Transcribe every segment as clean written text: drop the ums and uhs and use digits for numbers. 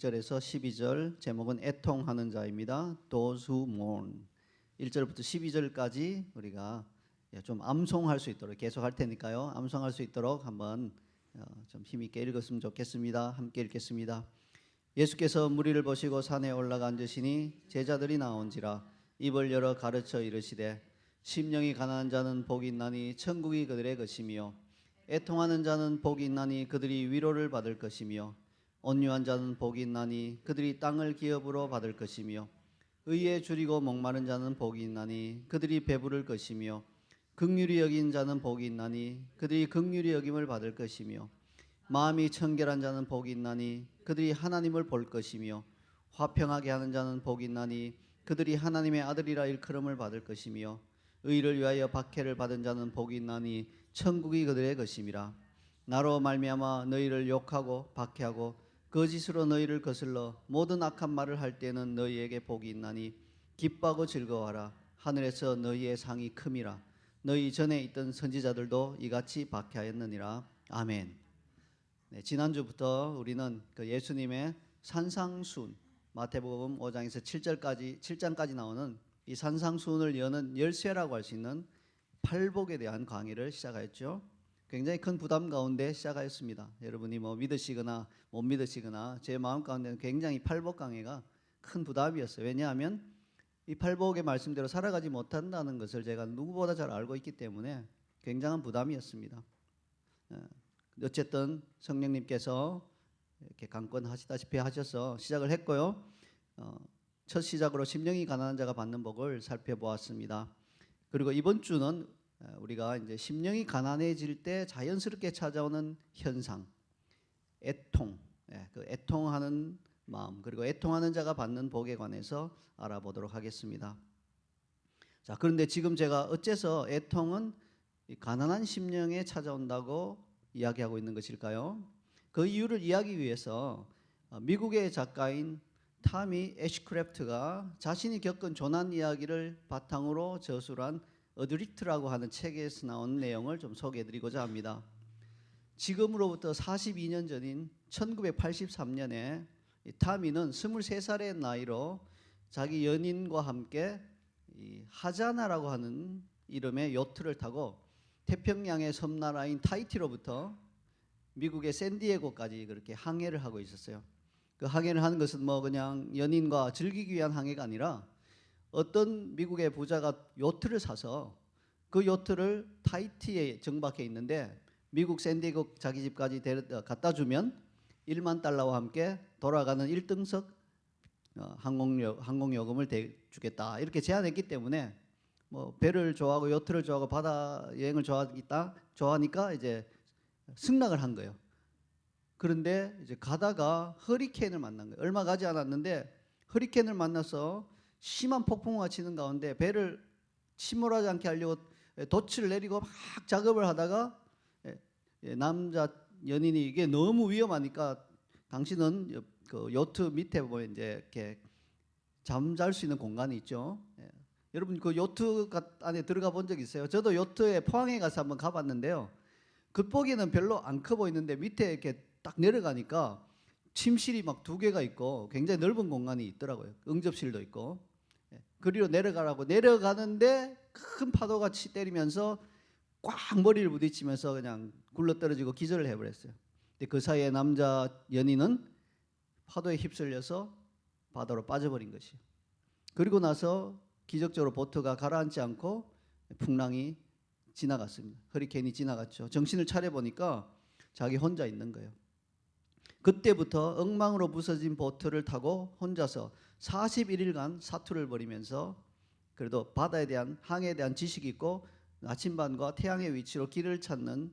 1절에서 12절, 제목은 애통하는 자입니다. Those who mourn. 1절부터 12절까지 우리가 좀 암송할 수 있도록 계속 할 테니까요. 암송할 수 있도록 한번 좀 힘있게 읽었으면 좋겠습니다. 함께 읽겠습니다. 예수께서 무리를 보시고 산에 올라가 앉으시니 제자들이 나온지라 입을 열어 가르쳐 이르시되 심령이 가난한 자는 복이 있나니 천국이 그들의 것이며 애통하는 자는 복이 있나니 그들이 위로를 받을 것이며 온유한 자는 복이 있나니 그들이 땅을 기업으로 받을 것이며 의에 줄이고 목마른 자는 복이 있나니 그들이 배부를 것이며 긍휼히 여긴 자는 복이 있나니 그들이 긍휼히 여김을 받을 것이며 마음이 청결한 자는 복이 있나니 그들이 하나님을 볼 것이며 화평하게 하는 자는 복이 있나니 그들이 하나님의 아들이라 일컬음을 받을 것이며 의를 위하여 박해를 받은 자는 복이 있나니 천국이 그들의 것임이라. 나로 말미암아 너희를 욕하고 박해하고 거짓으로 너희를 거슬러 모든 악한 말을 할 때는 너희에게 복이 있나니 기뻐하고 즐거워하라. 하늘에서 너희의 상이 큼이라. 너희 전에 있던 선지자들도 이같이 박해하였느니라. 아멘. 네, 지난주부터 우리는 그 예수님의 산상수훈, 마태복음 5장에서 7장까지 나오는 이 산상수훈을 여는 열쇠라고 할 수 있는 팔복에 대한 강의를 시작하였죠. 굉장히 큰 부담 가운데 시작하였습니다. 여러분이 뭐 믿으시거나 못 믿으시거나 제 마음 가운데는 굉장히 팔복 강의가 큰 부담이었어요. 왜냐하면 이 팔복의 말씀대로 살아가지 못한다는 것을 제가 누구보다 잘 알고 있기 때문에 굉장한 부담이었습니다. 어쨌든 성령님께서 이렇게 강권하시다시피 하셔서 시작을 했고요. 첫 시작으로 심령이 가난한 자가 받는 복을 살펴보았습니다. 그리고 이번 주는 우리가 이제 심령이 가난해질 때 자연스럽게 찾아오는 현상, 애통, 그 애통하는 마음, 그리고 애통하는 자가 받는 복에 관해서 알아보도록 하겠습니다. 자, 그런데 지금 제가 어째서 애통은 가난한 심령에 찾아온다고 이야기하고 있는 것일까요? 그 이유를 이해하기 위해서 미국의 작가인 타미 애쉬크래프트가 자신이 겪은 조난 이야기를 바탕으로 저술한 어드릭트라고 하는 책에서 나온 내용을 좀 소개해드리고자 합니다. 지금으로부터 42년 전인 1983년에 타미는 23살의 나이로 자기 연인과 함께 이 하자나라고 하는 이름의 요트를 타고 태평양의 섬나라인 타히티로부터 미국의 샌디에고까지 그렇게 항해를 하고 있었어요. 그 항해를 하는 것은 뭐 그냥 연인과 즐기기 위한 항해가 아니라 어떤 미국의 부자가 요트를 사서 그 요트를 타히티에 정박해 있는데 미국 샌디에고 자기 집까지 갖다 주면 1만 달러와 함께 돌아가는 1등석 항공요금을 주겠다 이렇게 제안했기 때문에 뭐 배를 좋아하고 요트를 좋아하고 바다 여행을 좋아하니까 이제 승낙을 한 거예요. 그런데 이제 가다가 허리케인을 만난 거예요. 얼마 가지 않았는데 허리케인을 만나서 심한 폭풍우가 치는 가운데 배를 침몰하지 않게 하려고 돛을 내리고 막 작업을 하다가 남자 연인이 이게 너무 위험하니까 당신은 그 요트 밑에 보면 이제 이렇게 잠잘 수 있는 공간이 있죠. 여러분 그 요트 안에 들어가 본 적 있어요? 저도 요트에 포항에 가서 한번 가봤는데요. 겉보기에는 별로 안 커 보이는데 밑에 이렇게 딱 내려가니까 침실이 막 2개가 있고 굉장히 넓은 공간이 있더라고요. 응접실도 있고. 그리로 내려가라고 내려가는데 큰 파도가 때리면서 꽉 머리를 부딪히면서 그냥 굴러떨어지고 기절을 해버렸어요. 근데 그 사이에 남자 연인은 파도에 휩쓸려서 바다로 빠져버린 것이에요. 그리고 나서 기적적으로 보트가 가라앉지 않고 풍랑이 지나갔습니다. 허리케인이 지나갔죠. 정신을 차려보니까 자기 혼자 있는 거예요. 그때부터 엉망으로 부서진 보트를 타고 혼자서 41일간 사투를 벌이면서 그래도 바다에 대한 항해에 대한 지식이 있고 나침반과 태양의 위치로 길을 찾는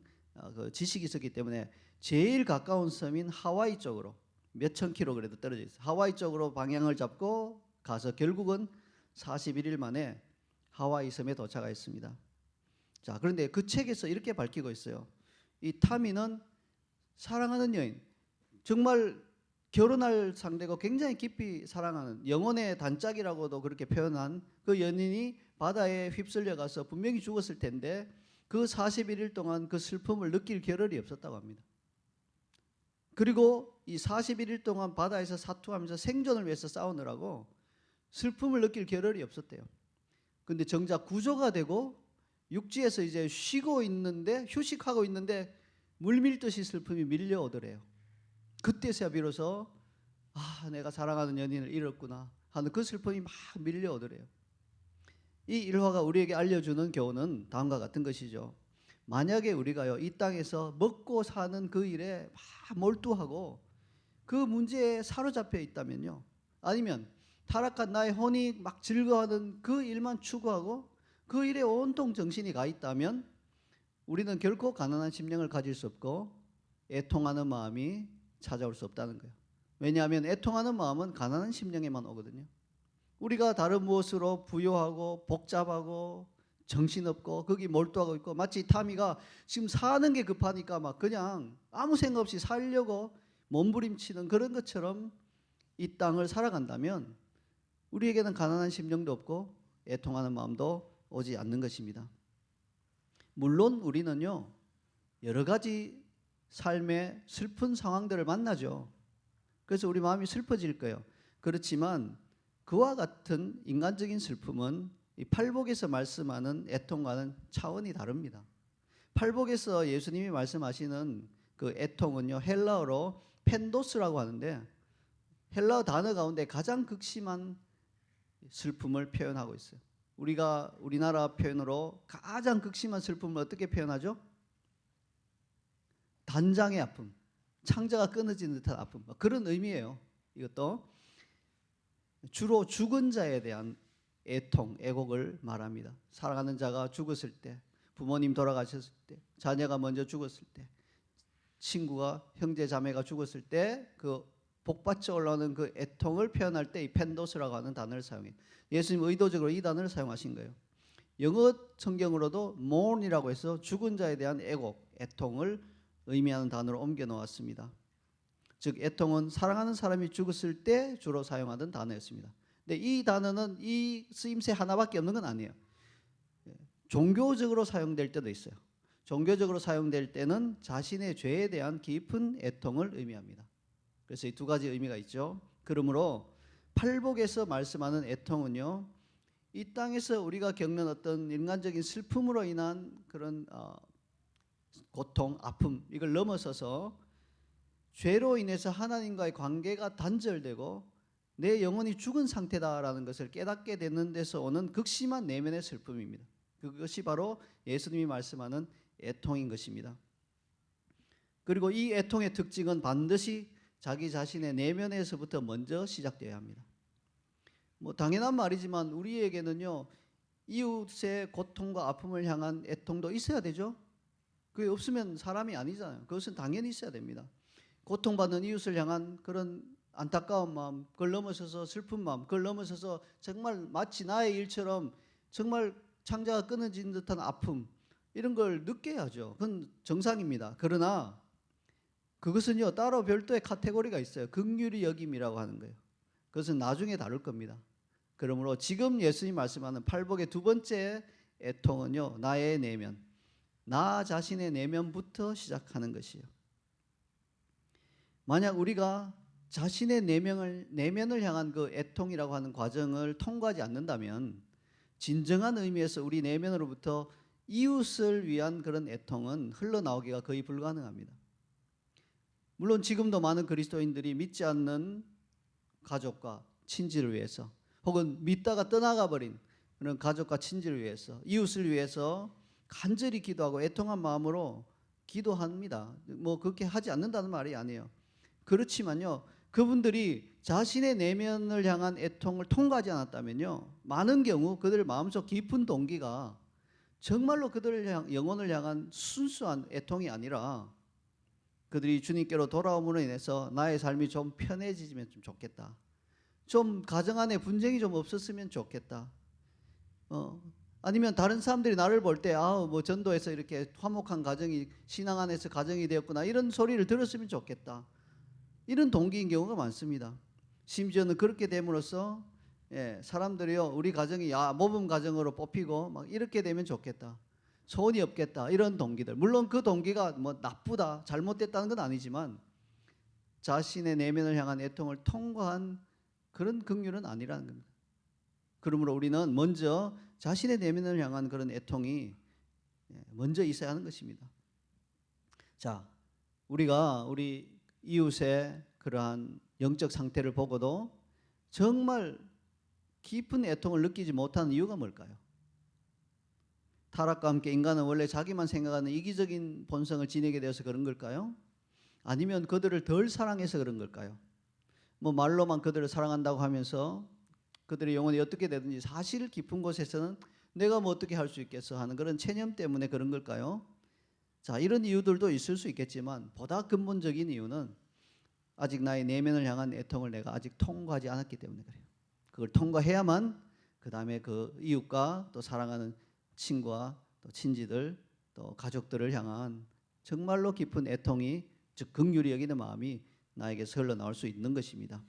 그 지식이 있었기 때문에 제일 가까운 섬인 하와이 쪽으로 몇천 킬로 그래도 떨어져 있어요. 하와이 쪽으로 방향을 잡고 가서 결국은 41일 만에 하와이 섬에 도착했습니다. 자, 그런데 그 책에서 이렇게 밝히고 있어요. 이 타미는 사랑하는 여인, 정말 결혼할 상대고 굉장히 깊이 사랑하는 영혼의 단짝이라고도 그렇게 표현한 그 연인이 바다에 휩쓸려 가서 분명히 죽었을 텐데 그 41일 동안 그 슬픔을 느낄 겨를이 없었다고 합니다. 그리고 이 41일 동안 바다에서 사투하면서 생존을 위해서 싸우느라고 슬픔을 느낄 겨를이 없었대요. 근데 정작 구조가 되고 육지에서 이제 쉬고 있는데, 휴식하고 있는데 물밀듯이 슬픔이 밀려오더래요. 그때서야 비로소 내가 사랑하는 연인을 잃었구나 하는 그 슬픔이 막 밀려오더래요. 이 일화가 우리에게 알려주는 교훈은 다음과 같은 것이죠. 만약에 우리가요, 이 땅에서 먹고 사는 그 일에 막 몰두하고 그 문제에 사로잡혀 있다면요, 아니면 타락한 나의 혼이 막 즐거워하는 그 일만 추구하고 그 일에 온통 정신이 가 있다면 우리는 결코 가난한 심령을 가질 수 없고 애통하는 마음이 찾아올 수 없다는 거예요. 왜냐하면 애통하는 마음은 가난한 심령에만 오거든요. 우리가 다른 무엇으로 부요하고 복잡하고 정신없고 거기 몰두하고 있고, 마치 타미가 지금 사는 게 급하니까 막 그냥 아무 생각 없이 살려고 몸부림치는 그런 것처럼 이 땅을 살아간다면 우리에게는 가난한 심령도 없고 애통하는 마음도 오지 않는 것입니다. 물론 우리는요, 여러 가지 삶의 슬픈 상황들을 만나죠. 그래서 우리 마음이 슬퍼질 거예요. 그렇지만 그와 같은 인간적인 슬픔은 이 팔복에서 말씀하는 애통과는 차원이 다릅니다. 팔복에서 예수님이 말씀하시는 그 애통은요, 헬라어로 펜도스라고 하는데, 헬라어 단어 가운데 가장 극심한 슬픔을 표현하고 있어요. 우리가 우리나라 표현으로 가장 극심한 슬픔을 어떻게 표현하죠? 단장의 아픔, 창자가 끊어진 듯한 아픔, 그런 의미예요. 이것도 주로 죽은 자에 대한 애통, 애곡을 말합니다. 사랑하는 자가 죽었을 때, 부모님 돌아가셨을 때, 자녀가 먼저 죽었을 때, 친구가, 형제 자매가 죽었을 때 그 복받쳐 올라오는 그 애통을 표현할 때 이 펜도스라고 하는 단어를 사용해요. 예수님 의도적으로 이 단어를 사용하신 거예요. 영어 성경으로도 mourn이라고 해서 죽은 자에 대한 애곡, 애통을 의미하는 단어로 옮겨 놓았습니다. 즉 애통은 사랑하는 사람이 죽었을 때 주로 사용하던 단어였습니다. 근데 이 단어는 이 쓰임새 하나밖에 없는 건 아니에요. 종교적으로 사용될 때도 있어요. 종교적으로 사용될 때는 자신의 죄에 대한 깊은 애통을 의미합니다. 그래서 이 두 가지 의미가 있죠. 그러므로 팔복에서 말씀하는 애통은요, 이 땅에서 우리가 겪는 어떤 인간적인 슬픔으로 인한 그런 고통, 아픔, 이걸 넘어서서 죄로 인해서 하나님과의 관계가 단절되고 내 영혼이 죽은 상태다라는 것을 깨닫게 되는 데서 오는 극심한 내면의 슬픔입니다. 그것이 바로 예수님이 말씀하는 애통인 것입니다. 그리고 이 애통의 특징은 반드시 자기 자신의 내면에서부터 먼저 시작되어야 합니다. 당연한 말이지만 우리에게는요, 이웃의 고통과 아픔을 향한 애통도 있어야 되죠. 그게 없으면 사람이 아니잖아요. 그것은 당연히 있어야 됩니다. 고통받는 이웃을 향한 그런 안타까운 마음, 그걸 넘어서서 슬픈 마음, 그걸 넘어서서 정말 마치 나의 일처럼 정말 창자가 끊어진 듯한 아픔, 이런 걸 느껴야죠. 그건 정상입니다. 그러나 그것은요, 따로 별도의 카테고리가 있어요. 긍휼히 여김이라고 하는 거예요. 그것은 나중에 다룰 겁니다. 그러므로 지금 예수님 말씀하는 팔복의 두 번째 애통은요, 나의 내면, 나 자신의 내면부터 시작하는 것이에요. 만약 우리가 자신의 내면을 향한 그 애통이라고 하는 과정을 통과하지 않는다면 진정한 의미에서 우리 내면으로부터 이웃을 위한 그런 애통은 흘러나오기가 거의 불가능합니다. 물론 지금도 많은 그리스도인들이 믿지 않는 가족과 친지를 위해서, 혹은 믿다가 떠나가 버린 그런 가족과 친지를 위해서, 이웃을 위해서 간절히 기도하고 애통한 마음으로 기도합니다. 그렇게 하지 않는다는 말이 아니에요. 그렇지만요, 그분들이 자신의 내면을 향한 애통을 통과하지 않았다면요, 많은 경우 그들 마음속 깊은 동기가 정말로 그들을 영혼을 향한 순수한 애통이 아니라 그들이 주님께로 돌아옴으로 인해서 나의 삶이 좀 편해지면 좀 좋겠다, 좀 가정 안에 분쟁이 좀 없었으면 좋겠다, 아니면 다른 사람들이 나를 볼 때 전도에서 이렇게 화목한 가정이, 신앙 안에서 가정이 되었구나, 이런 소리를 들었으면 좋겠다, 이런 동기인 경우가 많습니다. 심지어는 그렇게 됨으로써 사람들이요, 우리 가정이 모범 가정으로 뽑히고 막 이렇게 되면 좋겠다, 소원이 없겠다, 이런 동기들. 물론 그 동기가 나쁘다, 잘못됐다는 건 아니지만 자신의 내면을 향한 애통을 통과한 그런 긍휼은 아니라는 겁니다. 그러므로 우리는 먼저 자신의 내면을 향한 그런 애통이 먼저 있어야 하는 것입니다. 자, 우리가 우리 이웃의 그러한 영적 상태를 보고도 정말 깊은 애통을 느끼지 못하는 이유가 뭘까요? 타락과 함께 인간은 원래 자기만 생각하는 이기적인 본성을 지니게 되어서 그런 걸까요? 아니면 그들을 덜 사랑해서 그런 걸까요? 뭐 말로만 그들을 사랑한다고 하면서 그들의 영혼이 어떻게 되든지 사실 깊은 곳에서는 내가 뭐 어떻게 할 수 있겠어 하는 그런 체념 때문에 그런 걸까요? 자, 이런 이유들도 있을 수 있겠지만 보다 근본적인 이유는 아직 나의 내면을 향한 애통을 내가 아직 통과하지 않았기 때문에 그래요. 그걸 통과해야만 그 다음에 그 이웃과 또 사랑하는 친구와 또 친지들 또 가족들을 향한 정말로 깊은 애통이, 즉 긍휼히 여기는 마음이 나에게서 흘러나올 수 있는 것입니다.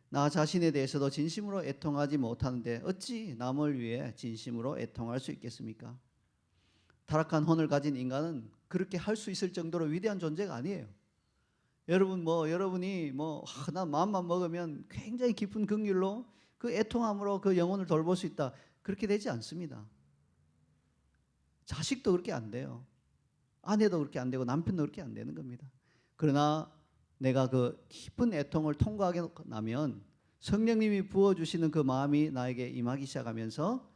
나 자신에 대해서도 진심으로 애통하지 못하는데 어찌 남을 위해 진심으로 애통할 수 있겠습니까? 타락한 혼을 가진 인간은 그렇게 할 수 있을 정도로 위대한 존재가 아니에요. 여러분이 나 마음만 먹으면 굉장히 깊은 긍휼로 그 애통함으로 그 영혼을 돌볼 수 있다, 그렇게 되지 않습니다. 자식도 그렇게 안 돼요. 아내도 그렇게 안 되고 남편도 그렇게 안 되는 겁니다. 그러나 내가 그 깊은 애통을 통과하게 나면 성령님이 부어주시는 그 마음이 나에게 임하기 시작하면서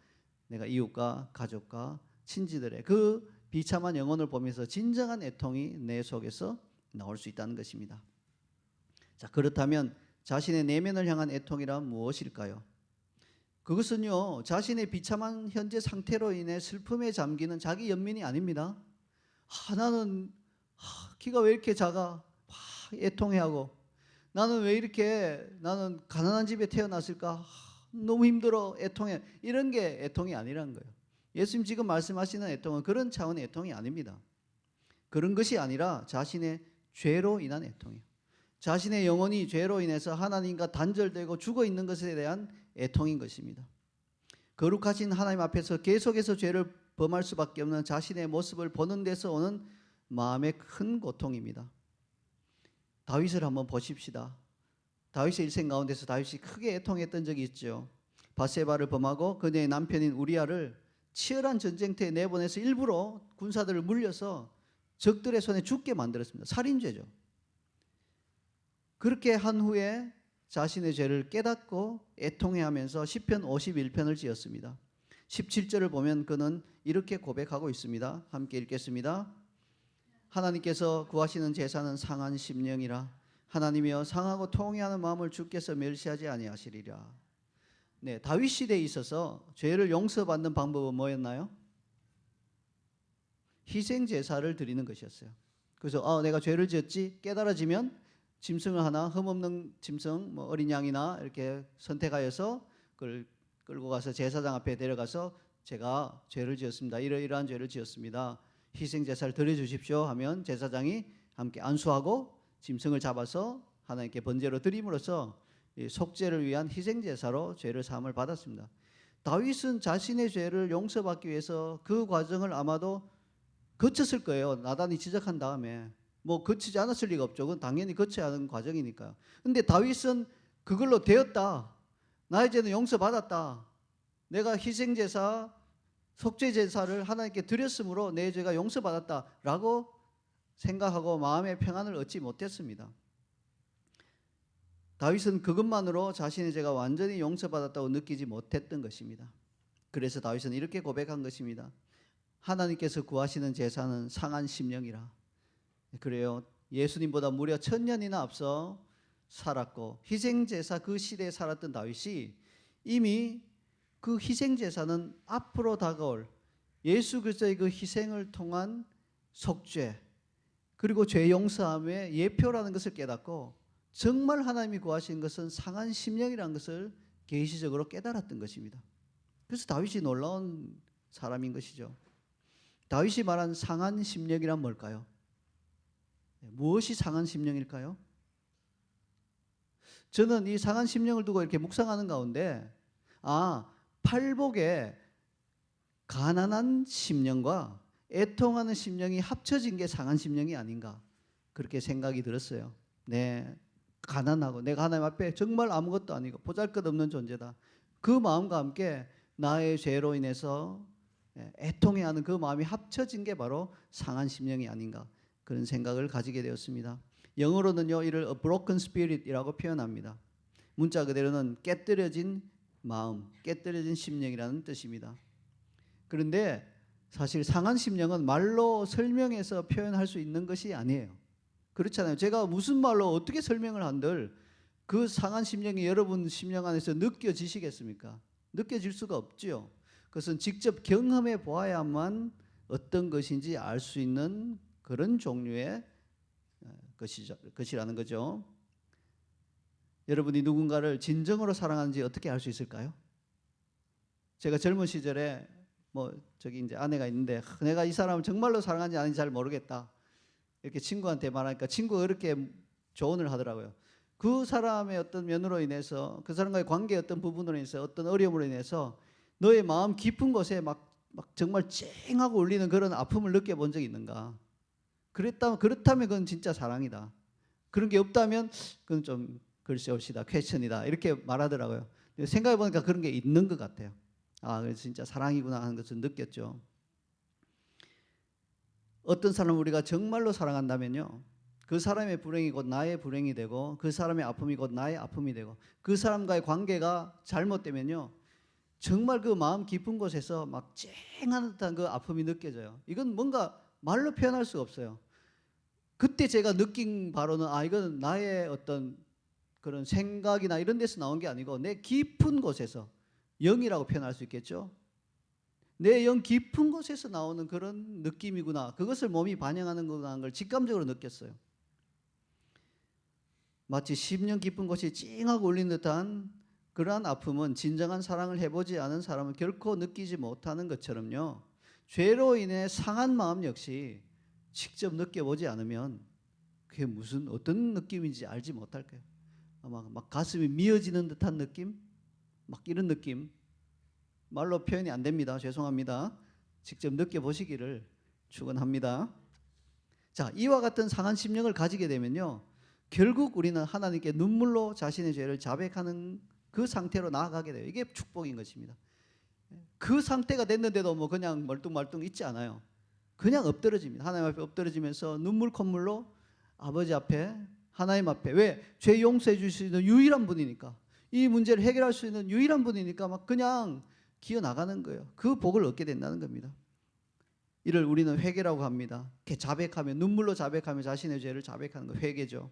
내가 이웃과 가족과 친지들의 그 비참한 영혼을 보면서 진정한 애통이 내 속에서 나올 수 있다는 것입니다. 자, 그렇다면 자신의 내면을 향한 애통이란 무엇일까요? 그것은요, 자신의 비참한 현재 상태로 인해 슬픔에 잠기는 자기 연민이 아닙니다. 나는 키가 왜 이렇게 작아? 애통해하고, 나는 가난한 집에 태어났을까? 너무 힘들어, 애통해. 이런 게 애통이 아니라는 거예요. 예수님 지금 말씀하시는 애통은 그런 차원의 애통이 아닙니다. 그런 것이 아니라 자신의 죄로 인한 애통이에요. 자신의 영혼이 죄로 인해서 하나님과 단절되고 죽어 있는 것에 대한 애통인 것입니다. 거룩하신 하나님 앞에서 계속해서 죄를 범할 수밖에 없는 자신의 모습을 보는 데서 오는 마음의 큰 고통입니다. 다윗을 한번 보십시다. 다윗의 일생 가운데서 다윗이 크게 애통했던 적이 있죠. 밧세바를 범하고 그녀의 남편인 우리아를 치열한 전쟁터에 내보내서 일부러 군사들을 물려서 적들의 손에 죽게 만들었습니다. 살인죄죠. 그렇게 한 후에 자신의 죄를 깨닫고 애통해하면서 시편 51편을 지었습니다. 17절을 보면 그는 이렇게 고백하고 있습니다. 함께 읽겠습니다. 하나님께서 구하시는 제사는 상한 심령이라. 하나님이여 상하고 통회하는 마음을 주께서 멸시하지 아니하시리라. 네, 다윗 시대에 있어서 죄를 용서받는 방법은 뭐였나요? 희생 제사를 드리는 것이었어요. 그래서 내가 죄를 지었지 깨달아지면 짐승을 하나, 흠없는 짐승, 어린 양이나 이렇게 선택하여서 그걸 끌고 가서 제사장 앞에 데려가서 제가 죄를 지었습니다. 이러이러한 죄를 지었습니다. 희생 제사를 드려주십시오 하면 제사장이 함께 안수하고 짐승을 잡아서 하나님께 번제로 드림으로써 속죄를 위한 희생 제사로 죄를 사함을 받았습니다. 다윗은 자신의 죄를 용서받기 위해서 그 과정을 아마도 거쳤을 거예요. 나단이 지적한 다음에. 거치지 않았을 리가 없죠. 그건 당연히 거쳐야 하는 과정이니까요. 근데 다윗은 그걸로 되었다. 나의 죄는 용서받았다. 내가 희생제사, 속죄제사를 하나님께 드렸으므로 내 죄가 용서받았다라고 생각하고 마음의 평안을 얻지 못했습니다. 다윗은 그것만으로 자신의 죄가 완전히 용서받았다고 느끼지 못했던 것입니다. 그래서 다윗은 이렇게 고백한 것입니다. 하나님께서 구하시는 제사는 상한 심령이라. 그래요. 예수님보다 무려 1000년이나 앞서 살았고 희생제사 그 시대에 살았던 다윗이 이미 그 희생제사는 앞으로 다가올 예수 그리스도의 그 희생을 통한 속죄 그리고 죄 용서함의 예표라는 것을 깨닫고 정말 하나님이 구하신 것은 상한 심령이라는 것을 계시적으로 깨달았던 것입니다. 그래서 다윗이 놀라운 사람인 것이죠. 다윗이 말한 상한 심령이란 뭘까요? 무엇이 상한 심령일까요? 저는 이 상한 심령을 두고 이렇게 묵상하는 가운데 팔복에 가난한 심령과 애통하는 심령이 합쳐진 게 상한 심령이 아닌가 그렇게 생각이 들었어요. 네, 가난하고 내가 하나님 앞에 정말 아무것도 아니고 보잘것없는 존재다. 그 마음과 함께 나의 죄로 인해서 애통해하는 그 마음이 합쳐진 게 바로 상한 심령이 아닌가, 그런 생각을 가지게 되었습니다. 영어로는요, 이를 a broken spirit이라고 표현합니다. 문자 그대로는 깨뜨려진 마음, 깨뜨려진 심령이라는 뜻입니다. 그런데 사실 상한 심령은 말로 설명해서 표현할 수 있는 것이 아니에요. 그렇잖아요. 제가 무슨 말로 어떻게 설명을 한들 그 상한 심령이 여러분 심령 안에서 느껴지시겠습니까? 느껴질 수가 없죠. 그것은 직접 경험해 보아야만 어떤 것인지 알 수 있는 그런 종류의 것이라는 거죠. 여러분이 누군가를 진정으로 사랑하는지 어떻게 알 수 있을까요? 제가 젊은 시절에 저기 이제 아내가 있는데 내가 이 사람을 정말로 사랑하는지 아닌지 잘 모르겠다, 이렇게 친구한테 말하니까 친구가 그렇게 조언을 하더라고요. 그 사람의 어떤 면으로 인해서, 그 사람과의 관계의 어떤 부분으로 인해서, 어떤 어려움으로 인해서 너의 마음 깊은 곳에 막 정말 쨍하고 울리는 그런 아픔을 느껴본 적이 있는가? 그렇다면 그건 진짜 사랑이다. 그런 게 없다면 그건 좀 글쎄올시다, 퀘스천이다, 이렇게 말하더라고요. 생각해 보니까 그런 게 있는 것 같아요. 아, 그래서 진짜 사랑이구나 하는 것을 느꼈죠. 어떤 사람을 우리가 정말로 사랑한다면요, 그 사람의 불행이 곧 나의 불행이 되고 그 사람의 아픔이 곧 나의 아픔이 되고 그 사람과의 관계가 잘못되면요, 정말 그 마음 깊은 곳에서 막 쨍한 듯한 그 아픔이 느껴져요. 이건 뭔가 말로 표현할 수가 없어요. 그때 제가 느낀 바로는 이건 나의 어떤 그런 생각이나 이런 데서 나온 게 아니고 내 깊은 곳에서, 영이라고 표현할 수 있겠죠. 내 영 깊은 곳에서 나오는 그런 느낌이구나, 그것을 몸이 반영하는구나 하는 걸 직감적으로 느꼈어요. 마치 10년 깊은 곳이 찡하고 울리는 듯한 그러한 아픔은 진정한 사랑을 해보지 않은 사람은 결코 느끼지 못하는 것처럼요, 죄로 인해 상한 마음 역시 직접 느껴보지 않으면 그게 무슨 어떤 느낌인지 알지 못할 거예요. 막 가슴이 미어지는 듯한 느낌, 막 이런 느낌, 말로 표현이 안 됩니다. 죄송합니다. 직접 느껴보시기를 축원합니다. 자, 이와 같은 상한 심령을 가지게 되면요, 결국 우리는 하나님께 눈물로 자신의 죄를 자백하는 그 상태로 나아가게 돼요. 이게 축복인 것입니다. 그 상태가 됐는데도 그냥 멀뚱멀뚱 있지 않아요. 그냥 엎드러집니다. 하나님 앞에 엎드러지면서 눈물 콧물로 아버지 앞에, 하나님 앞에, 왜? 죄 용서해 주실 수 있는 유일한 분이니까, 이 문제를 해결할 수 있는 유일한 분이니까 막 그냥 기어 나가는 거예요. 그 복을 얻게 된다는 겁니다. 이를 우리는 회개라고 합니다. 이렇게 자백하며, 눈물로 자백하며 자신의 죄를 자백하는 거 회개죠.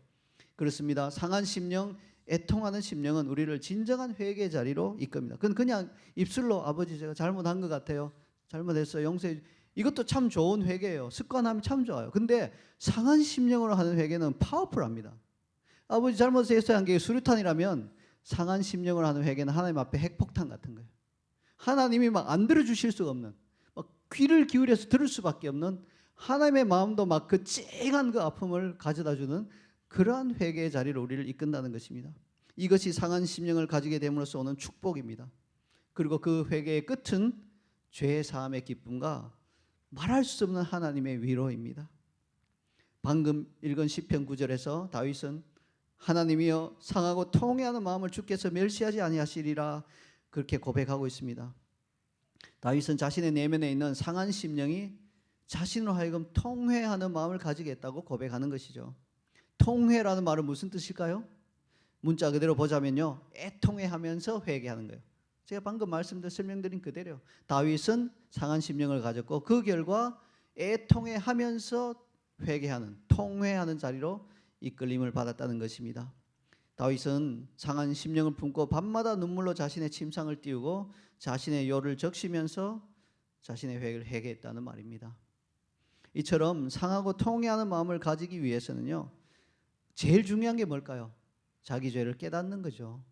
그렇습니다. 상한 심령, 애통하는 심령은 우리를 진정한 회개의 자리로 이끕니다. 그건 그냥 입술로 아버지 제가 잘못한 것 같아요, 잘못했어요, 용서해, 이것도 참 좋은 회개예요. 습관하면 참 좋아요. 근데 상한 심령으로 하는 회개는 파워풀합니다. 아버지 잘못했어요 한 게 수류탄이라면 상한 심령으로 하는 회개는 하나님 앞에 핵폭탄 같은 거예요. 하나님이 막 안 들어주실 수가 없는, 막 귀를 기울여서 들을 수밖에 없는, 하나님의 마음도 막 그 찡한 그 아픔을 가져다주는 그러한 회개의 자리로 우리를 이끈다는 것입니다. 이것이 상한 심령을 가지게 됨으로써 오는 축복입니다. 그리고 그 회개의 끝은 죄 사함의 기쁨과 말할 수 없는 하나님의 위로입니다. 방금 읽은 시편 9절에서 다윗은 하나님이여 상하고 통회하는 마음을 주께서 멸시하지 아니하시리라, 그렇게 고백하고 있습니다. 다윗은 자신의 내면에 있는 상한 심령이 자신으로 하여금 통회하는 마음을 가지게 했다고 고백하는 것이죠. 통회라는 말은 무슨 뜻일까요? 문자 그대로 보자면요, 애통해하면서 회개하는 거예요. 제가 방금 설명드린 그대로 다윗은 상한 심령을 가졌고 그 결과 애통해하면서 회개하는, 통회하는 자리로 이끌림을 받았다는 것입니다. 다윗은 상한 심령을 품고 밤마다 눈물로 자신의 침상을 띄우고 자신의 요를 적시면서 자신의 회개를 회개했다는 말입니다. 이처럼 상하고 통회하는 마음을 가지기 위해서는요, 제일 중요한 게 뭘까요? 자기 죄를 깨닫는 거죠.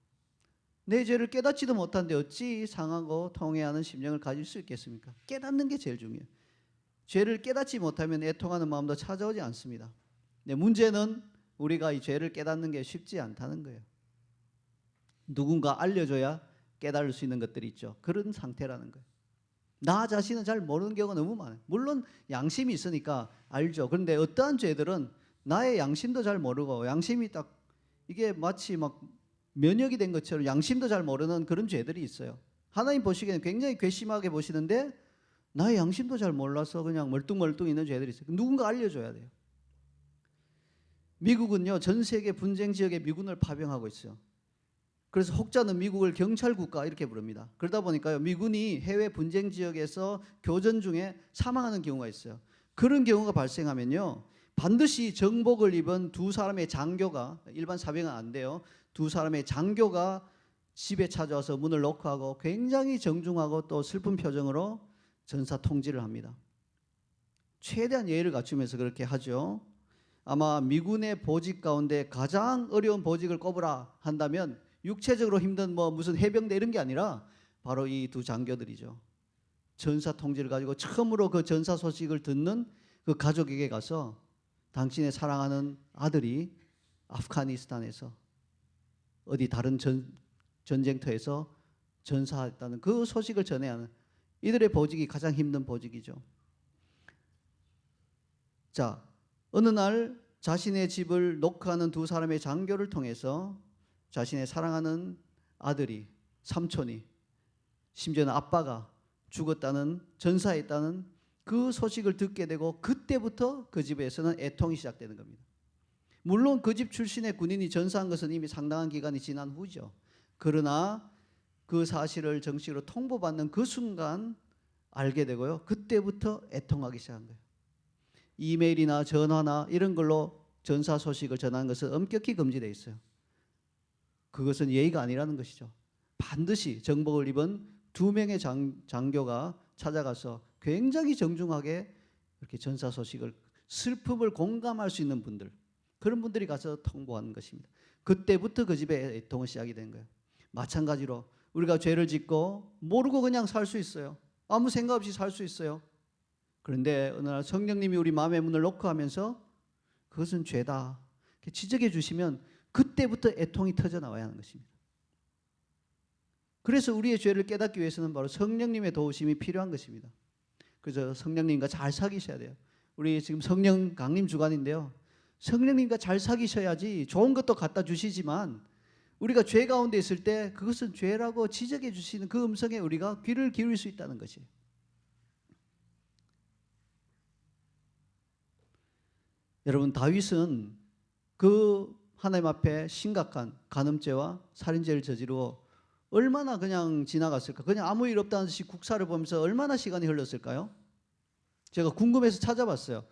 내 죄를 깨닫지도 못한데 어찌 상하고 통회하는 심령을 가질 수 있겠습니까? 깨닫는 게 제일 중요해요. 죄를 깨닫지 못하면 애통하는 마음도 찾아오지 않습니다. 근데 문제는 우리가 이 죄를 깨닫는 게 쉽지 않다는 거예요. 누군가 알려줘야 깨달을 수 있는 것들이 있죠. 그런 상태라는 거예요. 나 자신은 잘 모르는 경우가 너무 많아요. 물론 양심이 있으니까 알죠. 그런데 어떠한 죄들은 나의 양심도 잘 모르고 양심이 딱 이게 마치 막 면역이 된 것처럼 양심도 잘 모르는 그런 죄들이 있어요. 하나님 보시기에는 굉장히 괘씸하게 보시는데 나의 양심도 잘 몰라서 그냥 멀뚱멀뚱 있는 죄들이 있어요. 누군가 알려줘야 돼요. 미국은요, 전 세계 분쟁 지역에 미군을 파병하고 있어요. 그래서 혹자는 미국을 경찰국가 이렇게 부릅니다. 그러다 보니까요, 미군이 해외 분쟁 지역에서 교전 중에 사망하는 경우가 있어요. 그런 경우가 발생하면요, 반드시 정복을 입은 두 사람의 장교가, 일반 사병은 안 돼요. 두 사람의 장교가 집에 찾아와서 문을 노크하고 굉장히 정중하고 또 슬픈 표정으로 전사 통지를 합니다. 최대한 예의를 갖추면서 그렇게 하죠. 아마 미군의 보직 가운데 가장 어려운 보직을 꼽으라 한다면 육체적으로 힘든 뭐 무슨 해병대 이런 게 아니라 바로 이 두 장교들이죠. 전사 통지를 가지고 처음으로 그 전사 소식을 듣는 그 가족에게 가서 당신의 사랑하는 아들이 아프가니스탄에서 어디 다른 전쟁터에서 전사했다는 그 소식을 전해야 하는, 이들의 보직이 가장 힘든 보직이죠. 자, 어느 날 자신의 집을 노크하는 두 사람의 장교를 통해서 자신의 사랑하는 아들이, 삼촌이, 심지어는 아빠가 죽었다는, 전사했다는 그 소식을 듣게 되고 그때부터 그 집에서는 애통이 시작되는 겁니다. 물론 그 집 출신의 군인이 전사한 것은 이미 상당한 기간이 지난 후죠. 그러나 그 사실을 정식으로 통보받는 그 순간 알게 되고요. 그때부터 애통하기 시작한 거예요. 이메일이나 전화나 이런 걸로 전사 소식을 전하는 것은 엄격히 금지되어 있어요. 그것은 예의가 아니라는 것이죠. 반드시 정복을 입은 두 명의 장교가 찾아가서 굉장히 정중하게 이렇게 전사 소식을, 슬픔을 공감할 수 있는 분들, 그런 분들이 가서 통보하는 것입니다. 그때부터 그 집에 애통이 시작이 된 거예요. 마찬가지로 우리가 죄를 짓고 모르고 그냥 살 수 있어요. 아무 생각 없이 살 수 있어요. 그런데 어느 날 성령님이 우리 마음의 문을 노크하면서 그것은 죄다 이렇게 지적해 주시면 그때부터 애통이 터져 나와야 하는 것입니다. 그래서 우리의 죄를 깨닫기 위해서는 바로 성령님의 도우심이 필요한 것입니다. 그래서 성령님과 잘 사귀셔야 돼요. 우리 지금 성령 강림 주간인데요, 성령님과 잘 사귀셔야지 좋은 것도 갖다 주시지만 우리가 죄 가운데 있을 때 그것은 죄라고 지적해 주시는 그 음성에 우리가 귀를 기울일 수 있다는 것이에요. 여러분, 다윗은 그 하나님 앞에 심각한 간음죄와 살인죄를 저지르고 얼마나 그냥 지나갔을까? 그냥 아무 일 없다는 듯이 국사를 보면서 얼마나 시간이 흘렀을까요? 제가 궁금해서 찾아봤어요.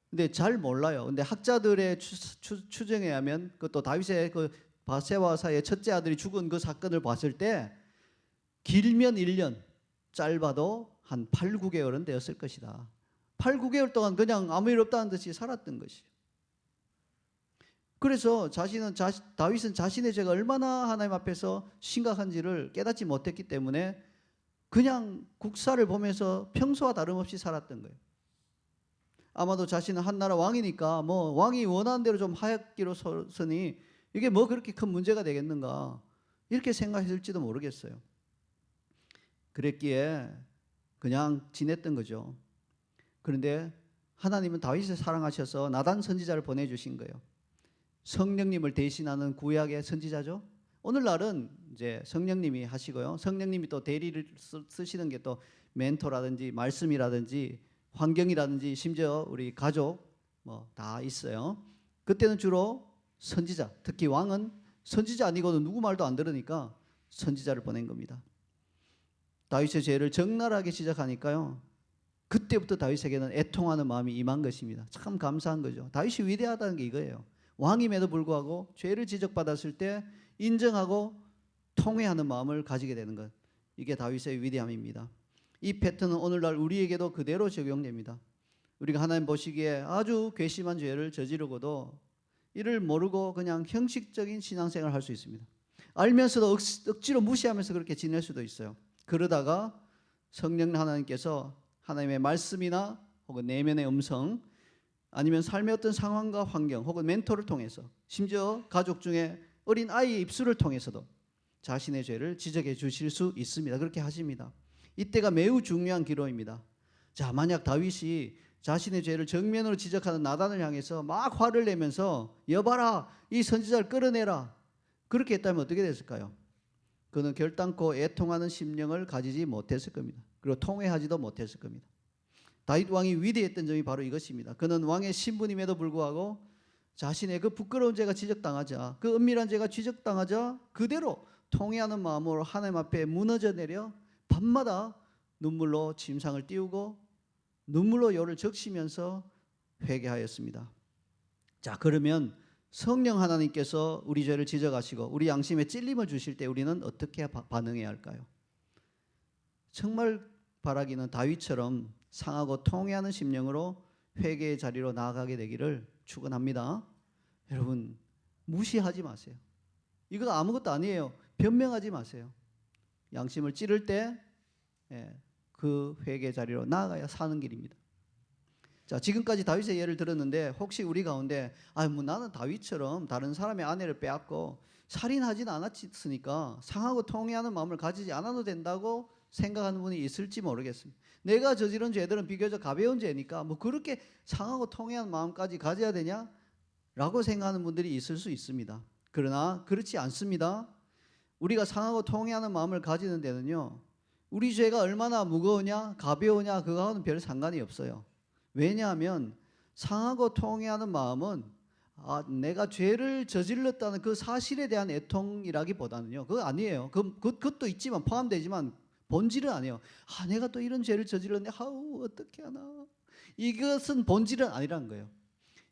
근데 잘 몰라요. 근데 학자들의 추정에 의하면 그것도 다윗의 그 바세와 사이의 첫째 아들이 죽은 그 사건을 봤을 때 길면 1년, 짧아도 한 8, 9개월은 되었을 것이다. 8, 9개월 동안 그냥 아무 일 없다는 듯이 살았던 것이에요. 그래서 다윗은 자신의 죄가 얼마나 하나님 앞에서 심각한지를 깨닫지 못했기 때문에 그냥 국사를 보면서 평소와 다름없이 살았던 거예요. 아마도 자신은 한나라 왕이니까 뭐 왕이 원하는 대로 좀 하였기로서니 이게 뭐 그렇게 큰 문제가 되겠는가 이렇게 생각했을지도 모르겠어요. 그랬기에 그냥 지냈던 거죠. 그런데 하나님은 다윗을 사랑하셔서 나단 선지자를 보내주신 거예요. 성령님을 대신하는 구약의 선지자죠. 오늘날은 이제 성령님이 하시고요. 성령님이 또 대리를 쓰시는 게 또 멘토라든지 말씀이라든지 환경이라든지 심지어 우리 가족 뭐 다 있어요. 그때는 주로 선지자, 특히 왕은 선지자 아니고는 누구 말도 안 들으니까 선지자를 보낸 겁니다. 다윗의 죄를 적나라하게 지적하니까요, 그때부터 다윗에게는 애통하는 마음이 임한 것입니다. 참 감사한 거죠. 다윗이 위대하다는 게 이거예요. 왕임에도 불구하고 죄를 지적받았을 때 인정하고 통회하는 마음을 가지게 되는 것, 이게 다윗의 위대함입니다. 이 패턴은 오늘날 우리에게도 그대로 적용됩니다. 우리가 하나님 보시기에 아주 괘씸한 죄를 저지르고도 이를 모르고 그냥 형식적인 신앙생활을 할 수 있습니다. 알면서도 억지로 무시하면서 그렇게 지낼 수도 있어요. 그러다가 성령 하나님께서 하나님의 말씀이나 혹은 내면의 음성, 아니면 삶의 어떤 상황과 환경 혹은 멘토를 통해서, 심지어 가족 중에 어린 아이의 입술을 통해서도 자신의 죄를 지적해 주실 수 있습니다. 그렇게 하십니다. 이때가 매우 중요한 기로입니다. 자, 만약 다윗이 자신의 죄를 정면으로 지적하는 나단을 향해서 막 화를 내면서 여봐라, 이 선지자를 끌어내라, 그렇게 했다면 어떻게 됐을까요? 그는 결단코 애통하는 심령을 가지지 못했을 겁니다. 그리고 통회하지도 못했을 겁니다. 다윗 왕이 위대했던 점이 바로 이것입니다. 그는 왕의 신분임에도 불구하고 자신의 그 부끄러운 죄가 지적당하자, 그 은밀한 죄가 지적당하자 그대로 통회하는 마음으로 하나님 앞에 무너져 내려 밤마다 눈물로 침상을 띄우고 눈물로 요를 적시면서 회개하였습니다. 자, 그러면 성령 하나님께서 우리 죄를 지적하시고 우리 양심에 찔림을 주실 때 우리는 어떻게 반응해야 할까요? 정말 바라기는 다윗처럼 상하고 통회하는 심령으로 회개의 자리로 나아가게 되기를 축원합니다. 여러분, 무시하지 마세요. 이거 아무것도 아니에요. 변명하지 마세요. 양심을 찌를 때 그 회개 자리로 나아가야 사는 길입니다. 자, 지금까지 다윗의 예를 들었는데 혹시 우리 가운데 뭐 나는 다윗처럼 다른 사람의 아내를 빼앗고 살인하지는 않았으니까 상하고 통회하는 마음을 가지지 않아도 된다고 생각하는 분이 있을지 모르겠습니다. 내가 저지른 죄들은 비교적 가벼운 죄니까 뭐 그렇게 상하고 통회하는 마음까지 가져야 되냐? 라고 생각하는 분들이 있을 수 있습니다. 그러나 그렇지 않습니다. 우리가 상하고 통회하는 마음을 가지는 데는요, 우리 죄가 얼마나 무거우냐 가벼우냐 그거하고는 별 상관이 없어요. 왜냐하면 상하고 통회하는 마음은 내가 죄를 저질렀다는 그 사실에 대한 애통이라기보다는요, 그거 아니에요. 그것도 있지만 포함되지만 본질은 아니에요. 내가 또 이런 죄를 저질렀네, 어떻게 하나. 이것은 본질은 아니라는 거예요.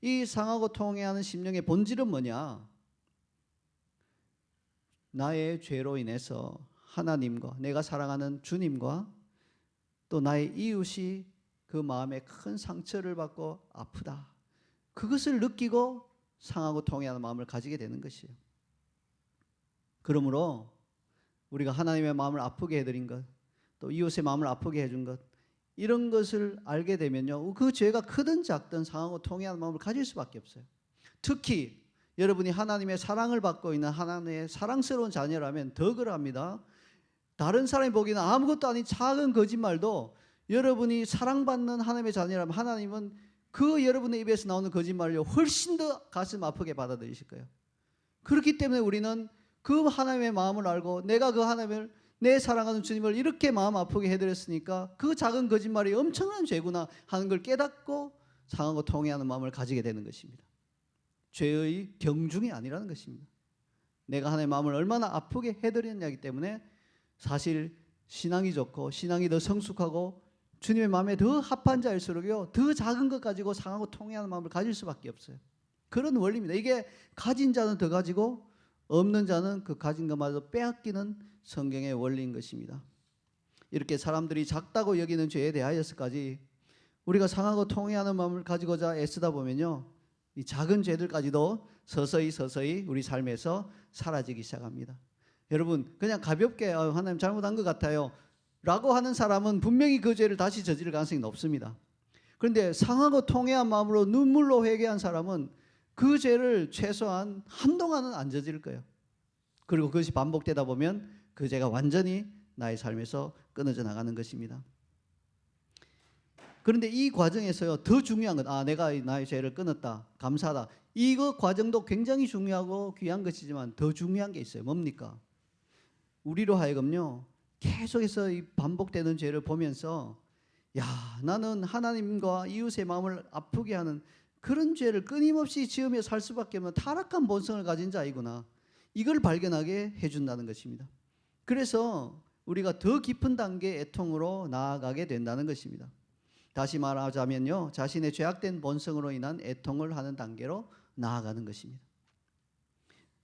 이 상하고 통회하는 심령의 본질은 뭐냐? 나의 죄로 인해서 하나님과 내가 사랑하는 주님과 또 나의 이웃이 그 마음에 큰 상처를 받고 아프다, 그것을 느끼고 상하고 통회하는 마음을 가지게 되는 것이에요. 그러므로 우리가 하나님의 마음을 아프게 해드린 것, 또 이웃의 마음을 아프게 해준 것, 이런 것을 알게 되면요, 그 죄가 크든 작든 상하고 통회하는 마음을 가질 수밖에 없어요. 특히 여러분이 하나님의 사랑을 받고 있는 하나님의 사랑스러운 자녀라면 더 그러합니다. 다른 사람이 보기에는 아무것도 아닌 작은 거짓말도 여러분이 사랑받는 하나님의 자녀라면 하나님은 그 여러분의 입에서 나오는 거짓말을 훨씬 더 가슴 아프게 받아들이실 거예요. 그렇기 때문에 우리는 그 하나님의 마음을 알고 내가 그 하나님을, 내 사랑하는 주님을 이렇게 마음 아프게 해드렸으니까 그 작은 거짓말이 엄청난 죄구나 하는 걸 깨닫고 상하고 통회하는 마음을 가지게 되는 것입니다. 죄의 경중이 아니라는 것입니다. 내가 하나님의 마음을 얼마나 아프게 해드렸냐기 때문에 사실 신앙이 좋고 신앙이 더 성숙하고 주님의 마음에 더 합한 자일수록요, 더 작은 것 가지고 상하고 통회하는 마음을 가질 수밖에 없어요. 그런 원리입니다. 이게 가진 자는 더 가지고 없는 자는 그 가진 것마저 빼앗기는 성경의 원리인 것입니다. 이렇게 사람들이 작다고 여기는 죄에 대하여서까지 우리가 상하고 통회하는 마음을 가지고자 애쓰다 보면요, 이 작은 죄들까지도 서서히 우리 삶에서 사라지기 시작합니다. 여러분, 그냥 가볍게 하나님 잘못한 것 같아요 라고 하는 사람은 분명히 그 죄를 다시 저지를 가능성이 높습니다. 그런데 상하고 통회한 마음으로 눈물로 회개한 사람은 그 죄를 최소한 한동안은 안 저지를 거예요. 그리고 그것이 반복되다 보면 그 죄가 완전히 나의 삶에서 끊어져 나가는 것입니다. 그런데 이 과정에서요, 더 중요한 건 내가 나의 죄를 끊었다, 감사하다, 이거 과정도 굉장히 중요하고 귀한 것이지만 더 중요한 게 있어요. 뭡니까? 우리로 하여금요, 계속해서 이 반복되는 죄를 보면서 나는 하나님과 이웃의 마음을 아프게 하는 그런 죄를 끊임없이 지으며 살 수밖에 없는 타락한 본성을 가진 자이구나, 이걸 발견하게 해준다는 것입니다. 그래서 우리가 더 깊은 단계의 애통으로 나아가게 된다는 것입니다. 다시 말하자면요, 자신의 죄악된 본성으로 인한 애통을 하는 단계로 나아가는 것입니다.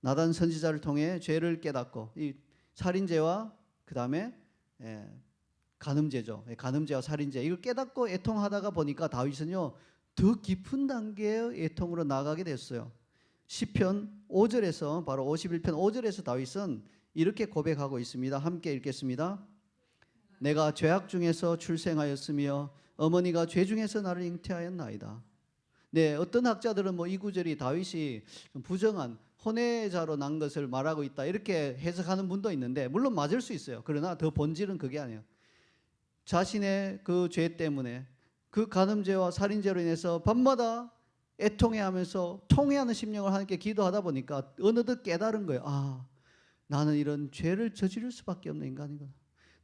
나단 선지자를 통해 죄를 깨닫고 이 살인죄와 그 다음에 간음죄죠. 간음죄와 살인죄, 이걸 깨닫고 애통하다가 보니까 다윗은요, 더 깊은 단계의 애통으로 나아가게 됐어요. 시편 5절에서, 바로 51편 5절에서 다윗은 이렇게 고백하고 있습니다. 함께 읽겠습니다. 내가 죄악 중에서 출생하였으며 어머니가 죄 중에서 나를 잉태하였나이다. 네, 어떤 학자들은 이 구절이 다윗이 부정한 혼외자로 난 것을 말하고 있다, 이렇게 해석하는 분도 있는데, 물론 맞을 수 있어요. 그러나 더 본질은 그게 아니에요. 자신의 그 죄 때문에 그 간음죄와 살인죄로 인해서 밤마다 애통해하면서 통회하는 심령을 하나님께 기도하다 보니까 어느덧 깨달은 거예요. 아, 나는 이런 죄를 저지를 수밖에 없는 인간이구나.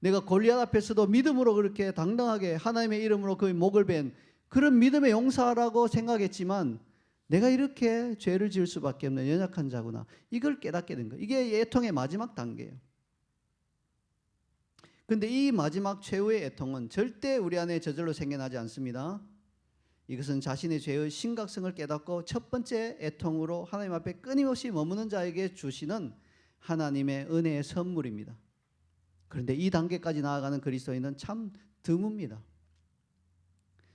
내가 골리앗 앞에서도 믿음으로 그렇게 당당하게 하나님의 이름으로 그의 목을 벤 그런 믿음의 용사라고 생각했지만 내가 이렇게 죄를 지을 수밖에 없는 연약한 자구나. 이걸 깨닫게 된 거예요. 이게 애통의 마지막 단계예요. 근데 이 마지막 최후의 애통은 절대 우리 안에 저절로 생겨나지 않습니다. 이것은 자신의 죄의 심각성을 깨닫고 첫 번째 애통으로 하나님 앞에 끊임없이 머무는 자에게 주시는 하나님의 은혜의 선물입니다. 그런데 이 단계까지 나아가는 그리스도인은 참 드뭅니다.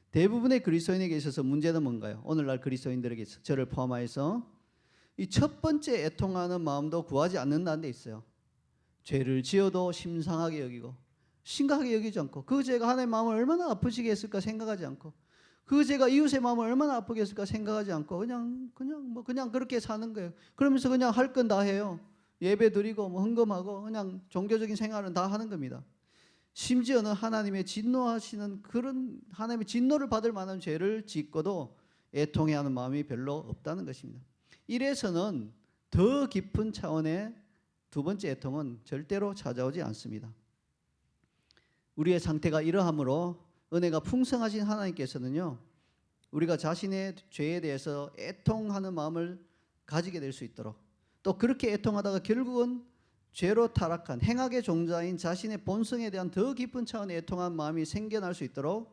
대부분의 그리스도인에게 있어서 문제는 뭔가요? 오늘날 그리스도인들에게 있어서 저를 포함하여서 이 첫 번째 애통하는 마음도 구하지 않는다는 데 있어요. 죄를 지어도 심상하게 여기고 심각하게 여기지 않고 그 죄가 하나님의 마음을 얼마나 아프시게 했을까 생각하지 않고 그 죄가 이웃의 마음을 얼마나 아프게 했을까 생각하지 않고 그냥 그렇게 사는 거예요. 그러면서 그냥 할 건 다 해요. 예배 드리고 뭐 헌금하고 그냥 종교적인 생활은 다 하는 겁니다. 심지어는 하나님의 진노하시는 그런 하나님의 진노를 받을 만한 죄를 짓고도 애통해하는 마음이 별로 없다는 것입니다. 이래서는 더 깊은 차원의 두 번째 애통은 절대로 찾아오지 않습니다. 우리의 상태가 이러하므로 은혜가 풍성하신 하나님께서는요, 우리가 자신의 죄에 대해서 애통하는 마음을 가지게 될 수 있도록 또 그렇게 애통하다가 결국은 죄로 타락한 행악의 종자인 자신의 본성에 대한 더 깊은 차원의 애통한 마음이 생겨날 수 있도록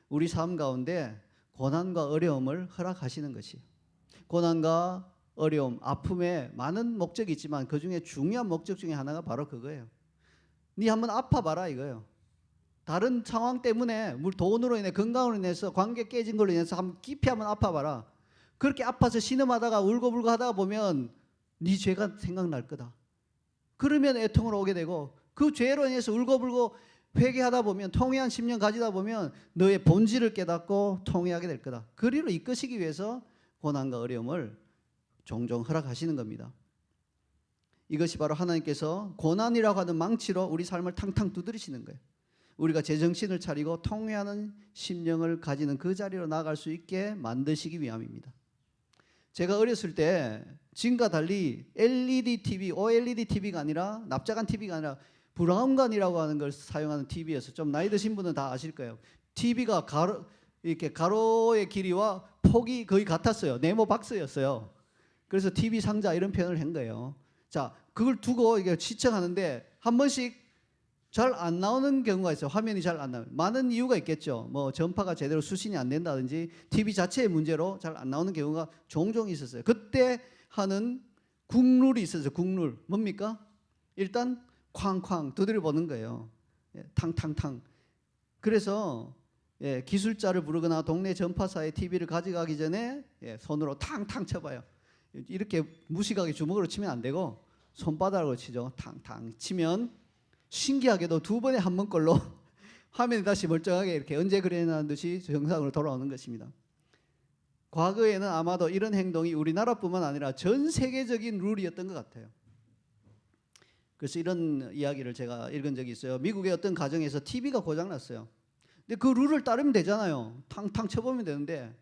우리 삶 가운데 고난과 어려움을 허락하시는 것이에요. 고난과 어려움, 아픔에 많은 목적이 있지만 그 중에 중요한 목적 중에 하나가 바로 그거예요. 네 한번 아파봐라 이거예요. 다른 상황 때문에 돈으로 인해 건강으로 인해서 관계 깨진 걸로 인해서 깊이 한번 아파봐라. 그렇게 아파서 신음하다가 울고불고 하다가 보면 네 죄가 생각날 거다. 그러면 애통으로 오게 되고 그 죄로 인해서 울고불고 회개하다 보면 통회한 심령 가지다 보면 너의 본질을 깨닫고 통회하게 될 거다. 그리로 이끄시기 위해서 고난과 어려움을 종종 허락하시는 겁니다. 이것이 바로 하나님께서 고난이라고 하는 망치로 우리 삶을 탕탕 두드리시는 거예요. 우리가 제정신을 차리고 통회하는 심령을 가지는 그 자리로 나아갈 수 있게 만드시기 위함입니다. 제가 어렸을 때 지금과 달리 LED TV, OLED TV가 아니라 납작한 TV가 아니라 브라운관이라고 하는 걸 사용하는 TV였어요. 좀 나이 드신 분은 다 아실 거예요. TV가 이렇게 가로의 길이와 폭이 거의 같았어요. 네모 박스였어요. 그래서 TV 상자 이런 표현을 한 거예요. 자, 그걸 두고 이게 시청하는데 한 번씩 잘 안 나오는 경우가 있어요. 화면이 잘 안 나와요. 많은 이유가 있겠죠. 뭐 전파가 제대로 수신이 안 된다든지 TV 자체의 문제로 잘 안 나오는 경우가 종종 있었어요. 그때 하는 국룰이 있었어요. 국룰. 뭡니까? 일단 쾅쾅 두드려 보는 거예요. 탕탕탕. 그래서 기술자를 부르거나 동네 전파사에 TV를 가져가기 전에 손으로 탕탕 쳐봐요. 이렇게 무식하게 주먹으로 치면 안 되고 손바닥으로 치죠. 탕탕 치면 신기하게도 두 번에 한 번꼴로 화면이 다시 멀쩡하게 이렇게 언제 그려놓은 듯이 정상으로 돌아오는 것입니다. 과거에는 아마도 이런 행동이 우리나라뿐만 아니라 전 세계적인 룰이었던 것 같아요. 그래서 이런 이야기를 제가 읽은 적이 있어요. 미국의 어떤 가정에서 TV가 고장났어요. 근데 그 룰을 따르면 되잖아요. 탕탕 쳐보면 되는데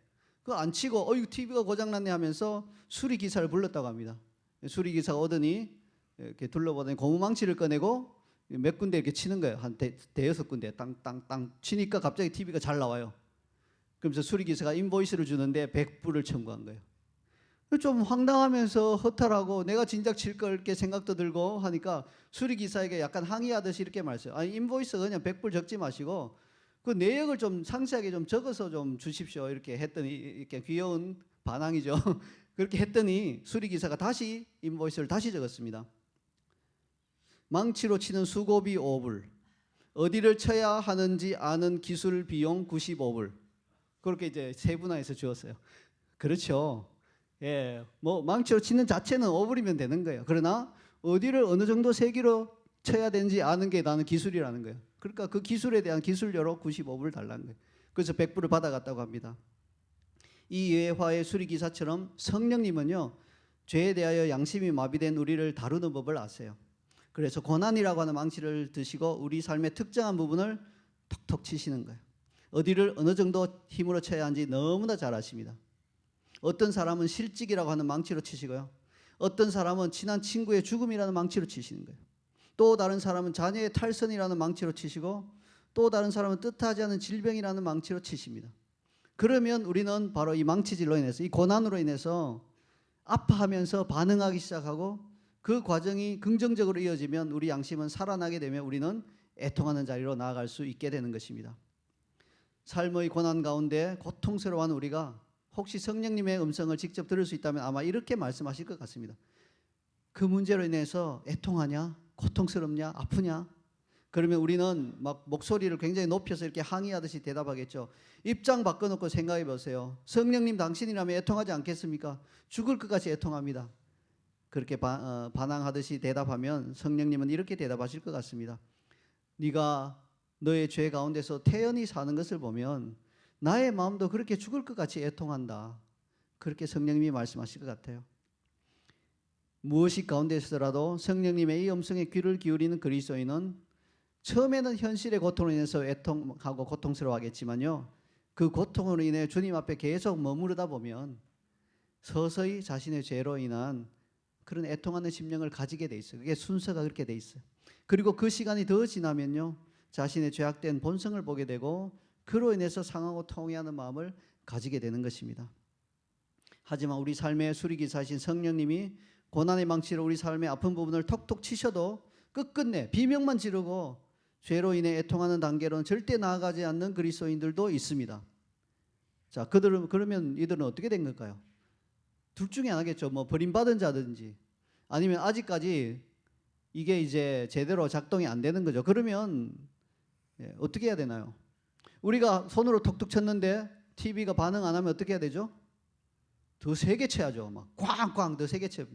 그거 안 치고 이거 TV가 고장났네 하면서 수리기사를 불렀다고 합니다. 수리기사가 오더니 이렇게 둘러보더니 고무망치를 꺼내고 몇 군데 이렇게 치는 거예요. 한 대여섯 군데 땅땅땅 치니까 갑자기 TV가 잘 나와요. 그러면서 수리기사가 인보이스를 주는데 100불을 청구한 거예요. 좀 황당하면서 허탈하고 내가 진작 칠 걸 이렇게 생각도 들고 하니까 수리기사에게 약간 항의하듯이 이렇게 말했어요. 아니 인보이스 그냥 100불 적지 마시고 그 내역을 좀 상세하게 좀 적어서 좀 주십시오. 이렇게 했더니 이렇게 귀여운 반항이죠. 그렇게 했더니 수리기사가 다시 인보이스를 다시 적었습니다. 망치로 치는 수고비 5불, 어디를 쳐야 하는지 아는 기술 비용 95불. 그렇게 이제 세분화해서 주었어요. 그렇죠. 뭐 망치로 치는 자체는 5불이면 되는 거예요. 그러나 어디를 어느 정도 세기로 쳐야 되는지 아는 게 나는 기술이라는 거예요. 그러니까 그 기술에 대한 기술료로 95불을 달라는 거예요. 그래서 100불을 받아갔다고 합니다. 이 예화의 수리기사처럼 성령님은요, 죄에 대하여 양심이 마비된 우리를 다루는 법을 아세요. 그래서 고난이라고 하는 망치를 드시고 우리 삶의 특정한 부분을 톡톡 치시는 거예요. 어디를 어느 정도 힘으로 쳐야 하는지 너무나 잘 아십니다. 어떤 사람은 실직이라고 하는 망치로 치시고요. 어떤 사람은 친한 친구의 죽음이라는 망치로 치시는 거예요. 또 다른 사람은 자녀의 탈선이라는 망치로 치시고, 또 다른 사람은 뜻하지 않은 질병이라는 망치로 치십니다. 그러면 우리는 바로 이 망치질로 인해서, 이 고난으로 인해서 아파하면서 반응하기 시작하고, 그 과정이 긍정적으로 이어지면 우리 양심은 살아나게 되면 우리는 애통하는 자리로 나아갈 수 있게 되는 것입니다. 삶의 고난 가운데 고통스러워하는 우리가 혹시 성령님의 음성을 직접 들을 수 있다면 아마 이렇게 말씀하실 것 같습니다. 그 문제로 인해서 애통하냐? 고통스럽냐? 아프냐? 그러면 우리는 막 목소리를 굉장히 높여서 이렇게 항의하듯이 대답하겠죠. 입장 바꿔놓고 생각해 보세요. 성령님 당신이라면 애통하지 않겠습니까? 죽을 것 같이 애통합니다. 그렇게 반항하듯이 대답하면 성령님은 이렇게 대답하실 것 같습니다. 네가 너의 죄 가운데서 태연히 사는 것을 보면 나의 마음도 그렇게 죽을 것 같이 애통한다. 그렇게 성령님이 말씀하실 것 같아요. 무엇이 가운데서라도 성령님의 이 음성에 귀를 기울이는 그리스도인은 처음에는 현실의 고통으로 인해서 애통하고 고통스러워하겠지만요, 그 고통으로 인해 주님 앞에 계속 머무르다 보면 서서히 자신의 죄로 인한 그런 애통하는 심령을 가지게 돼 있어요. 그게 순서가 그렇게 돼 있어요. 그리고 그 시간이 더 지나면요, 자신의 죄악된 본성을 보게 되고 그로 인해서 상하고 통회하는 마음을 가지게 되는 것입니다. 하지만 우리 삶의 수리기사이신 성령님이 고난의 망치로 우리 삶의 아픈 부분을 톡톡 치셔도 끝끝내 비명만 지르고 죄로 인해 애통하는 단계로는 절대 나아가지 않는 그리스도인들도 있습니다. 자, 그러면 이들은 어떻게 된 걸까요? 둘 중에 하나겠죠. 뭐 버림받은 자든지 아니면 아직까지 이게 이제 제대로 작동이 안 되는 거죠. 그러면 어떻게 해야 되나요? 우리가 손으로 톡톡 쳤는데 TV가 반응 안 하면 어떻게 해야 되죠? 더 세게 쳐야죠. 막 꽝꽝 더 세게 쳐.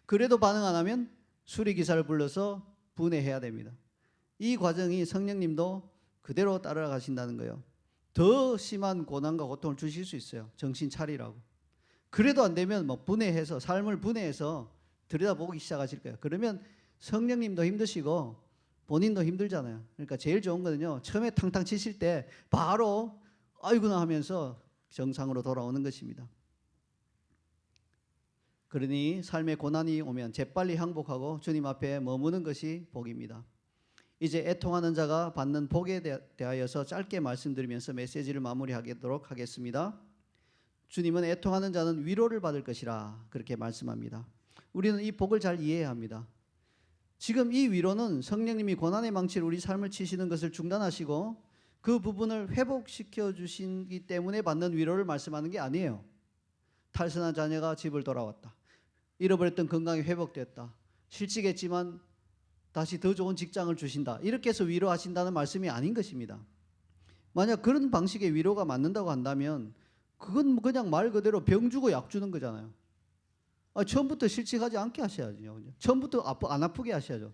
그래도 반응 안 하면 수리기사를 불러서 분해해야 됩니다. 이 과정이 성령님도 그대로 따라가신다는 거예요. 더 심한 고난과 고통을 주실 수 있어요. 정신 차리라고. 그래도 안 되면 뭐 분해해서, 삶을 분해해서 들여다보기 시작하실 거예요. 그러면 성령님도 힘드시고 본인도 힘들잖아요. 그러니까 제일 좋은 거는요, 처음에 탕탕 치실 때 바로 아이구나 하면서 정상으로 돌아오는 것입니다. 그러니 삶의 고난이 오면 재빨리 항복하고 주님 앞에 머무는 것이 복입니다. 이제 애통하는 자가 받는 복에 대하여서 짧게 말씀드리면서 메시지를 마무리하도록 하겠습니다. 주님은 애통하는 자는 위로를 받을 것이라 그렇게 말씀합니다. 우리는 이 복을 잘 이해해야 합니다. 지금 이 위로는 성령님이 고난의 망치로 우리 삶을 치시는 것을 중단하시고 그 부분을 회복시켜 주시기 때문에 받는 위로를 말씀하는 게 아니에요. 탈선한 자녀가 집을 돌아왔다. 잃어버렸던 건강이 회복됐다. 실직했지만 다시 더 좋은 직장을 주신다. 이렇게 해서 위로하신다는 말씀이 아닌 것입니다. 만약 그런 방식의 위로가 맞는다고 한다면 그건 그냥 말 그대로 병 주고 약 주는 거잖아요. 처음부터 실직하지 않게 하셔야죠. 처음부터 안 아프게 하셔야죠.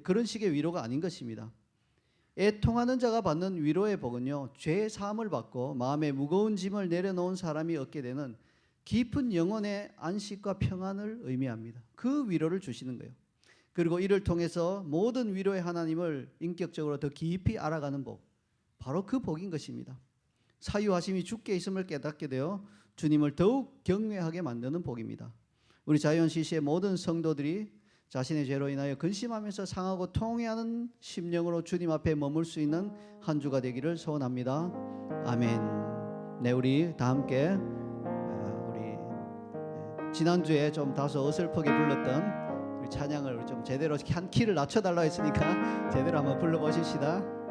그런 식의 위로가 아닌 것입니다. 애통하는 자가 받는 위로의 복은요, 죄 사함을 받고 마음의 무거운 짐을 내려놓은 사람이 얻게 되는 깊은 영혼의 안식과 평안을 의미합니다. 그 위로를 주시는 거예요. 그리고 이를 통해서 모든 위로의 하나님을 인격적으로 더 깊이 알아가는 복, 바로 그 복인 것입니다. 사유하심이 주께 있음을 깨닫게 되어 주님을 더욱 경외하게 만드는 복입니다. 우리 자이언CC의 모든 성도들이 자신의 죄로 인하여 근심하면서 상하고 통회하는 심령으로 주님 앞에 머물 수 있는 한 주가 되기를 소원합니다. 아멘. 네, 우리 다 함께 우리 지난주에 좀 다소 어설프게 불렀던 우리 찬양을 좀 제대로 한 키를 낮춰달라 했으니까 제대로 한번 불러보십시다.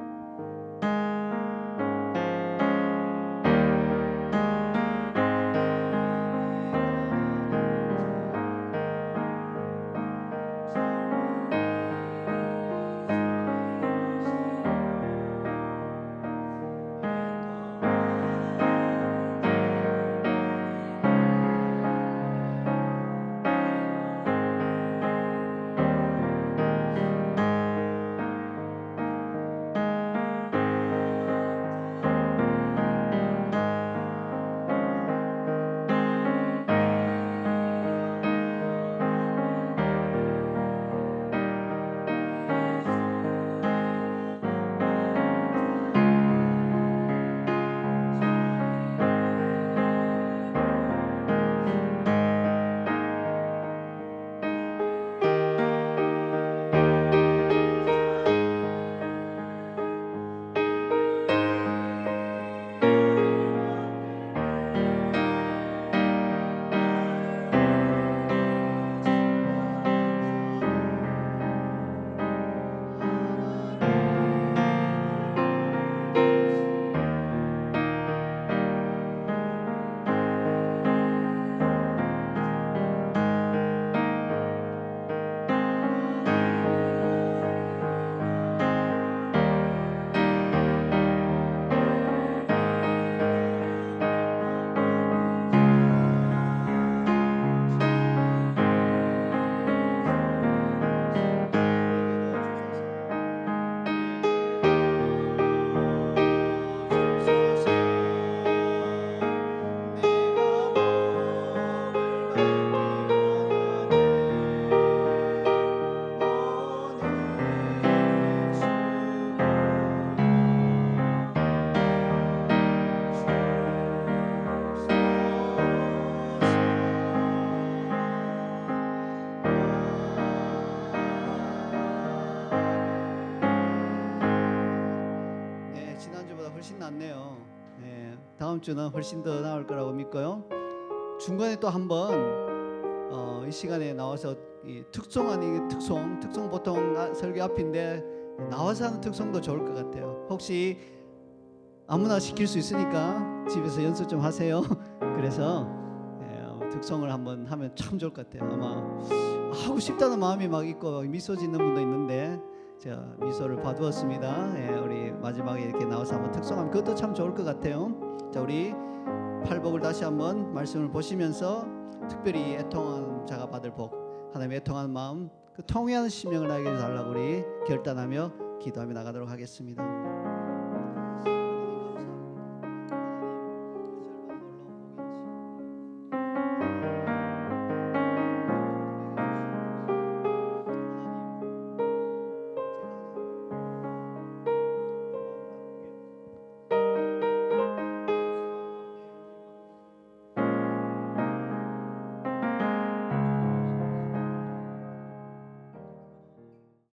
훨씬 낫네요. 예, 다음 주는 훨씬 더 나을 거라고 믿고요. 중간에 또 한번 이 시간에 나와서 이 특송 아닌 특송 보통 설교 앞인데 나와서 하는 특송도 좋을 것 같아요. 혹시 아무나 시킬 수 있으니까 집에서 연습 좀 하세요. 그래서 특송을 한번 하면 참 좋을 것 같아요. 아마 하고 싶다는 마음이 막 있고 미소 짓는 분도 있는데 제가 미소를 봐두었습니다. 예, 우리 마지막에 이렇게 나와서 한번 특송하면 그것도 참 좋을 것 같아요. 자, 우리 팔복을 다시 한번 말씀을 보시면서 특별히 애통한 자가 받을 복, 하나님의 애통하는 마음, 그 통회하는 심령을 나에게 달라고 우리 결단하며 기도하며 나가도록 하겠습니다.